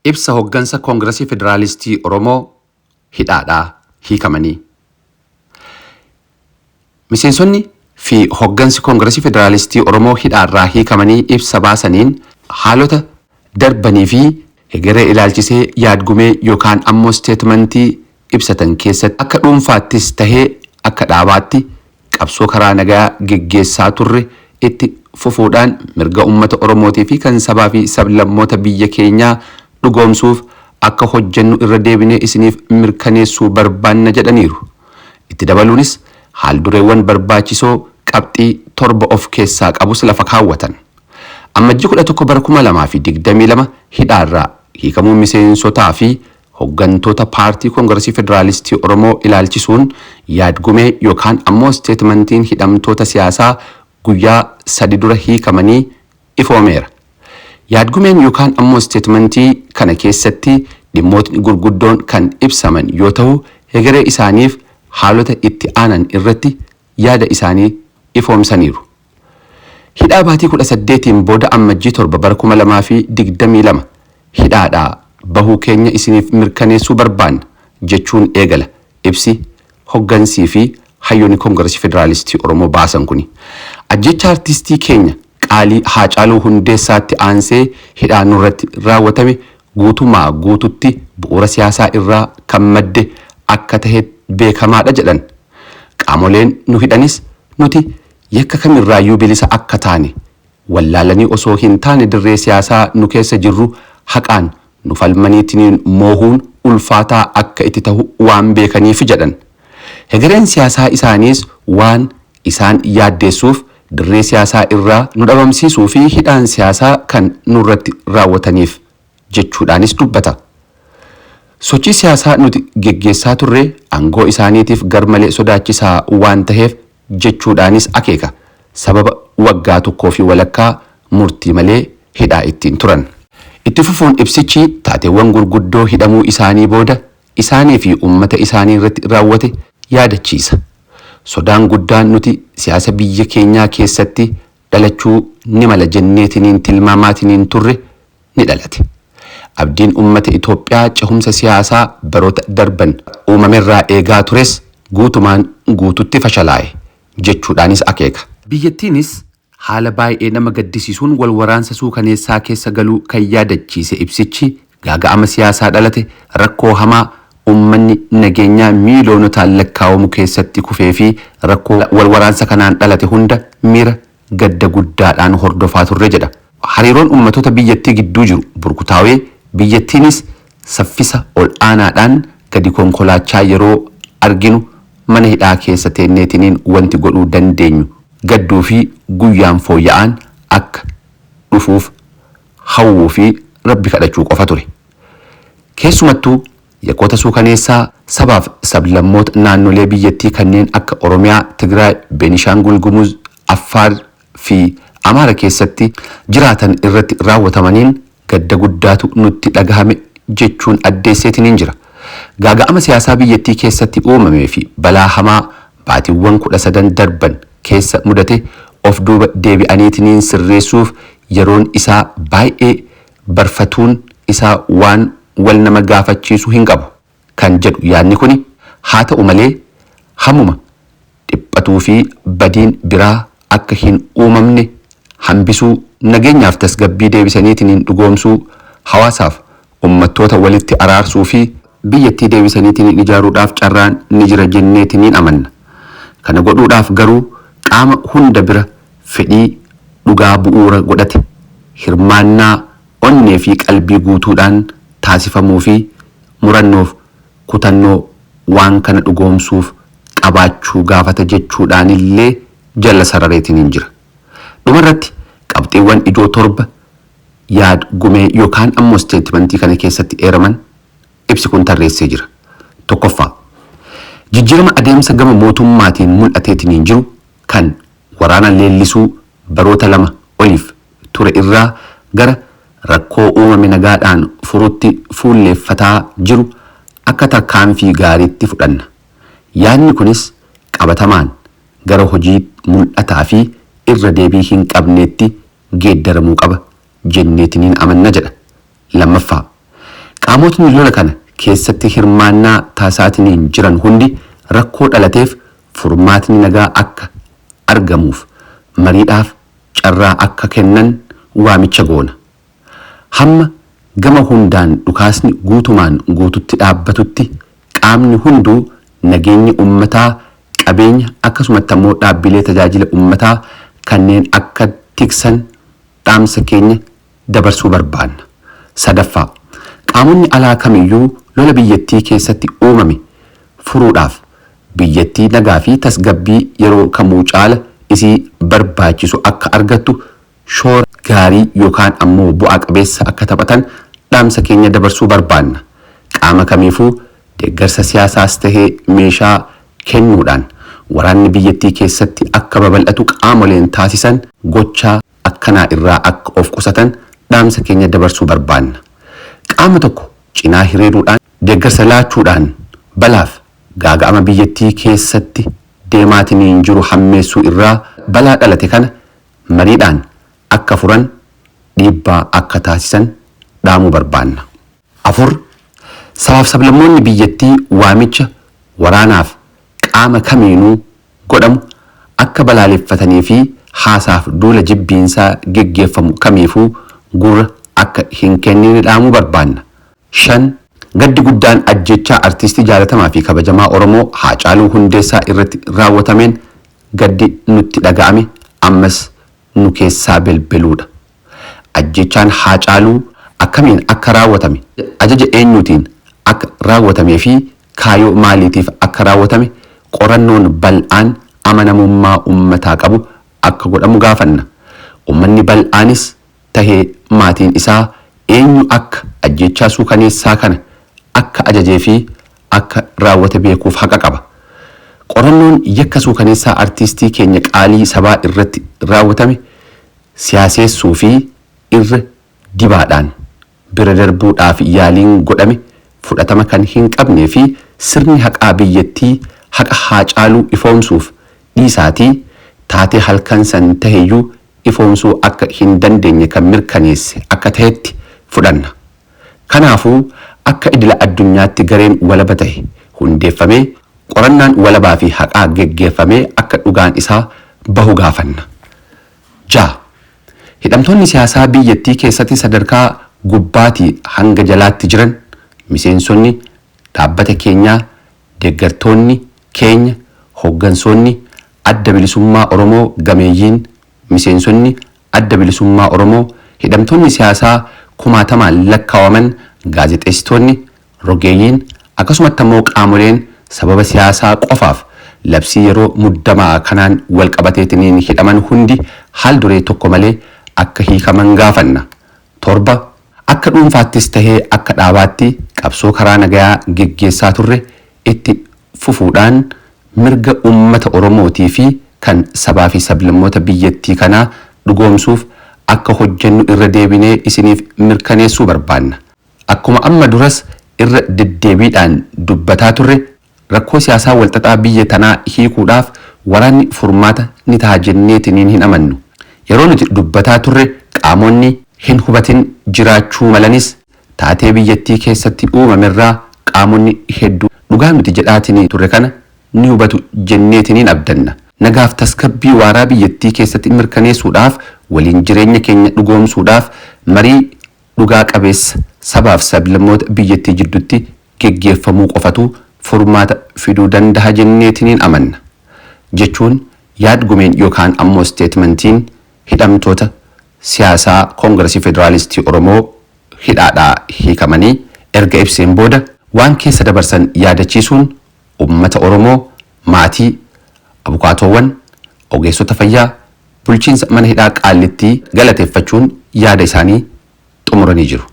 ibsa hoggansa Koongiresii Federaalistii Oromoo hidhaadhaa hiikamanii. Miseensonni fi hoggansi Koongiresii Federaalistii Oromoo hidhaarraa hiikamanii ibsa baasaniin haalota darbanii fi hegeree ilaalchisee yaadgumee yookaan ammoo steetmentii ibsatan keessatti akka dhuunfaattis tahee akka dhaabaatti qabsoo karaa nagaa geggeessaa turre itti fufuudhaan mirga uummata Oromootii fi kan sabaa fi sablammoota biyya keenyaa dhugoomsuuf akka hojjennu irra deebinee isiniif mirkaneessuu barbaanna jedhaniiru. Itti dabaluunis haaldureewwan barbaachisoo qabxii 7 of keessaa qabus lafa kaawwatan. Ammajjii 11 bara 2022 hidhaarraa hiikamuu miseensotaa fi hoggantoota paartii Koongiresii Federaalistii Oromoo ilaalchisuun yaadgumee yookaan ammoo steetmentiin hidhamtoota siyaasaa guyyaa 3 dura hiikamanii ifoomeera. Yaadgumeen yookaan ammoo steetmentii kana keessatti dhimmootni gurguddoon kan ibsaman yoo ta'u hegeree isaaniif haalota itti aanan irratti yaada isaanii ifoomsaniiru. Hidhaa baatii 18 booda ammajjii 7 bara 2022 hidhaadhaa bahuu keenya isiniif mirkaneessuu barbaanna jechuun eegala ibsi hoggansii fi hayyoonni Koongiresii Federaalistii Oromoo baasan kuni. Ajjecha artistii keenya qaalii Haacaaluu Hundeessaatti aansee hidhaan nurratti raawwatame guutumaa guututti bu'uura siyaasaa irraa kan madde akka tahe beekamaadha jedhan. Qaamoleen nu hidhanis nuti yakka kamirraayyuu bilisa akka taane wallaalanii osoo hin taane dirree siyaasaa nu keessa jirru haqaan nu falmaniitiin moohuun ulfaataa akka itti tahu waan beekaniif jedhan. Hegereen siyaasaa isaaniis waan isaan yaaddeessuuf dirree siyaasaa irraa nu dhabamsiisuu fi hidhaan siyaasaa kan nurratti raawwataniif jechuudhaanis dubbata. Sochii siyaasaa nuti geggeessaa turre aangoo isaaniitiif garmalee sodaachisaa waan taheef jechuudhaanis akeeka sababa waggaa tokkoo fi walakkaa murtii malee hidhaa ittiin turan. Itti fufuun ibsichi taateewwan gurguddoo hidhamuu isaanii booda isaanii fi uummata isaanii irratti raawwate yaadachiisa. Sodaan guddaan nuti siyaasa biyya keenyaa keessatti dhalachuu ni mala jenneetiniin tilmaamaatiniin turre ni dhalate. Abdiin uummata Itoophiyaa cehumsa siyaasaa baroota darban uumamerraa eegaa tures guutumaan guututti fashalaa'e jechuudhaanis akeeka. Biyyattiinis haala baay'ee nama gaddisiisuun wal waraansa suukaneessaa keessa galuu kan yaadachiise ibsichi gaaga'ama siyaasaa dhalate rakkoo hamaa ummanni nageenyaa miiloonotaan lakkaa'amu keessatti kufee fi rakkoo wal waraansa kanaan dhalate hunda miira gadda guddaadhaan hordofaa turre jedha. Hariiroon ummatoota biyyattii gidduu jiru burkutaawee biyyattiinis saffisa ol aanaadhaan gadi konkolaachaa yeroo arginu mana hidhaa keessa teenneetiniin wanti godhuu dandeenyu gadduu fi guyyaan fooyya'aan akka dhufuuf hawwuu fi rabbi kadhachuu qofa ture. Keessumattuu yakkoota suukaneessaa sabaaf sablammoota naannolee biyyattii kanneen akka Oromiyaa, Tigraay, Beenishaangul Gumuz, Affaar fi Amaara keessatti jiraatan irratti raawwatamaniin gadda guddaatu nutti dhagahame jechuun addeesseetiniin jira. Gaaga'ama siyaasaa biyyattii keessatti uumamee fi balaa hamaa baatiiwwan 13 darban keessa mudate of duuba deebi'aniitiniin sirreessuuf yeroon isaa baay'ee barfatuun isaa waan wal nama gaafachiisu hin qabu kan jedhu yaadni kuni haa ta'u malee hamuma dhiphatuu fi badiin biraa akka hin uumamne hambisuu nageenyaaf tasgabbii deebisaniitiin dhugoomsuu hawaasaaf ummattoota walitti araarsuu fi biyyattii deebisaniitiin ijaaruudhaaf carraan ni jira jenneetiin amanna. Kana godhuudhaaf garuu qaama hunda bira fedhii dhugaa bu'uura godhate hirmaannaa onnee fi qalbii guutuudhaan taasifamuu fi murannoof kutannoo waan kana dhugoomsuuf qabaachuu gaafata jechuudhaan illee jala sarareetiin jira. Dhumarratti qabxiiwwan ijoo 7 yaad gumee yookaan ammoo steetmentii kana keessatti eeraman ibsi kun tarreessee jira. Tokkoffaa jijjiirama adeemsa gama mootummaatiin mul'ateetiin jiru kan waraana leellisuu baroota 2 oliif ture irraa gara rakkoo uumame nagaadhaan furutti fuulleeffataa jiru akka tarkaanfii gaariitti fudhanna. Yaadni kunis qabatamaan gara hojii mul'ataa fi irra deebii hin qabneetti geeddaramuu qaba jenneetiniin amanna jedha. Lammaffaa qaamotni lola kana keessatti hirmaannaa taasisaatiin jiran hundi rakkoo dhalateef furmaatni nagaa akka argamuuf mariidhaaf carraa akka kennan waamicha goona. Hamma gama hundaan dhukaasni guutumaan guututti dhaabbatutti qaamni hunduu nageenya ummataa qabeenya akkasumatti immoo dhaabbilee tajaajila ummataa kanneen akka tiksan dhaamsa keenya dabarsuu barbaanna. Sadaffaa, qaamonni alaa kamiyyuu lola biyyattii keessatti uumame furuudhaaf biyyattii nagaa fi tasgabbii yeroo kamuu caala isii barbaachisu akka argattu shoora gaarii yookaan ammoo bu'aa qabeessa akka taphatan dhaamsa keenya dabarsuu barbaanna. Qaama kamiifuu deeggarsa siyaasaas tahee meeshaa kennuudhaan waraanni biyyattii keessatti akka babal'atu qaamoleen taasisan gochaa akkanaa irraa akka of qusatan dhaamsa keenya dabarsuu barbaanna. Qaama tokko cinaa hiriiruudhaan deeggarsa laachuudhaan balaaf gaaga'ama biyyattii keessatti deemaatiin jiru hammeessuu irraa balaa dhalate kana mariidhaan akka furan dhiibbaa akka taasisan dhaamuu barbaanna. Afur, sabaaf sablammoonni biyyattii waamicha waraanaaf qaama kamiinuu godhamu akka balaaleffatanii fi haasaaf duula jibbiinsaa geggeeffamu kamiifuu gurra akka hin kennine dhaamuu barbaanna. 5, gaddi guddaan ajjechaa artistii jaalatamaa fi kabajamaa Oromoo Haacaaluu Hundeessaa irratti raawwatameen gaddi nutti dhaga'ame ammas nu keessaa belbeluudha. Ajjechaan Haacaaluu akkamiin akka raawwatame, ajaja eenyuutiin akka raawwatamee fi kaayoo maaliitiif akka raawwatame qorannoon bal'aan amanamummaa ummataa qabu akka godhamu gaafanna. Ummanni bal'aanis tahee maatiin isaa eenyu akka ajjechaa suukaneessaa kana akka ajajee fi akka raawwate beekuuf haqa qaba. Qorannoon yakka suukaneessaa artistii keenya qaalii sabaa irratti raawwatame siyaaseessuu fi irra dibaadhaan bira darbuudhaaf yaaliin godhame fudhatama kan hin qabnee fi sirni haqaa biyyattii haqa Haacaaluu ifoomsuuf dhiisaatii taatee halkan san taheyyuu ifoomsuu akka hin dandeenye kan mirkaneesse akka tahetti fudhanna. Kanaafuu akka idila addunyaatti gareen walaba tahe hundeeffamee qorannaan walabaa fi haqaa geggeeffamee akka dhugaan isaa bahu gaafanna. 6, hidhamtoonni siyaasaa biyyattii keessatti sadarkaa gubbaatii hanga jalaatti jiran miseensonni dhaabbata keenyaa, deeggartoonni keenya, hooggansoonni adda bilisummaa Oromoo gameeyyiin, miseensonni adda bilisummaa Oromoo, hidhamtoonni siyaasaa kumaatamaan lakkaawaman, gaazexeessitoonni, rogeeyyiin akkasumatti immoo qaamoleen sababa siyaasaa qofaaf labsii yeroo muddamaa kanaan wal qabateetiniin hidhaman hundi haal duree tokko malee akka hiikaman gaafanna. 7, akka dhuunfaattis tahee akka dhaabaatti qabsoo karaa nagayaa geggeessaa turre itti fufuudhaan mirga ummata Oromootii fi kan sabaa fi sablammoota biyyattii kanaa dhugoomsuuf akka hojjennu irra deebinee isiniif mirkaneessuu barbaanna. Akkuma amma duras irra deddeebiidhaan dubbataa turre rakkoo siyaasaa walxaxaa biyya tanaa hiikuudhaaf waraanni furmaata ni ta'a jenneetiniin hin amannu. Yeroo nuti dubbataa turre qaamonni hin hubatin jiraachuu malanis taatee biyyattii keessatti uumamerraa qaamonni hedduu dhugaa nuti jedhaatiin turre kana ni hubatu jenneetiniin abdanna. Nagaaf tasgabbii waaraa biyyattii keessatti mirkaneessuudhaaf waliin jireenya keenya dhugoomsuudhaaf marii dhugaa qabeessa sabaaf sablammoota biyyattii jidduutti geggeeffamuu qofatu furmaata fiduu danda'a jenneetiniin amanna. Jechuun yaad gumeen yookaan ammoo steetmentiin hidhamtoota siyaasaa Koongiresii Federaalistii Oromoo hidhaadhaa hiikamanii erga ibseen booda waan keessa dabarsan yaadachiisuun ummata Oromoo, maatii, abukaatoowwan, ogeessota fayyaa, bulchiinsa mana hidhaa Qaallittii galateeffachuun yaada isaanii xumuranii jiru.